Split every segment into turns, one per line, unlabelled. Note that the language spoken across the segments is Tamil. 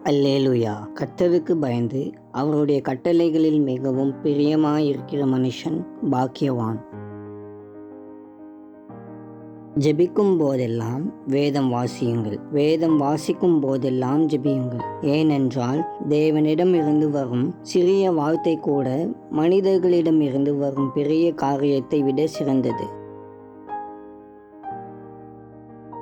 அல்லேலூயா. கர்த்தருக்கு பயந்து அவருடைய கட்டளைகளில் மிகவும் பிரியமாயிருக்கிற மனுஷன் பாக்கியவான். ஜெபிக்கும் போதெல்லாம் வேதம் வாசியுங்கள். வேதம் வாசிக்கும் போதெல்லாம் ஜெபியுங்கள். ஏனென்றால் தேவனிடம் இருந்து வரும் சிறிய வார்த்தை கூட மனிதர்களிடம் இருந்து வரும் பெரிய காரியத்தை விட சிறந்தது.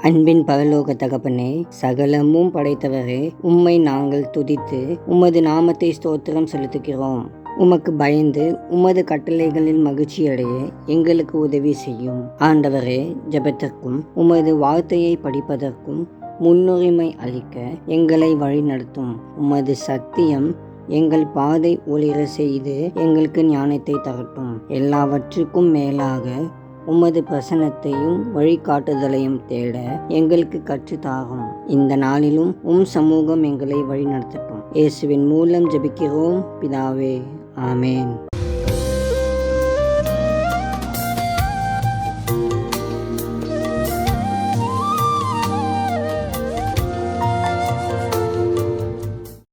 அன்பின் பரலோக தகப்பனே, சகலமும் படைத்தவரே, உம்மை நாங்கள் துதித்து உமது நாமத்தை ஸ்தோத்திரம் செலுத்துகிறோம். உமக்கு பயந்து உமது கட்டளைகளில் மகிழ்ச்சியடைய எங்களுக்கு உதவி செய்யும். ஆண்டவரே, ஜெபத்திற்கும் உமது வார்த்தையை படிப்பதற்கும் முன்னுரிமை அளிக்க எங்களை வழிநடத்தும். உமது சத்தியம் எங்கள் பாதை ஒளிர செய்து எங்களுக்கு ஞானத்தை தரட்டும். எல்லாவற்றுக்கும் மேலாக உமது பிரசன்னத்தையும் வழிகாட்டுதலையும் தேட எங்களுக்கு கற்றுத்தாகும். இந்த நாளிலும் சமூகம் எங்களை வழிநடத்தட்டும். இயேசுவின் மூலம் ஜெபிக்கிறோம் பிதாவே, ஆமேன்.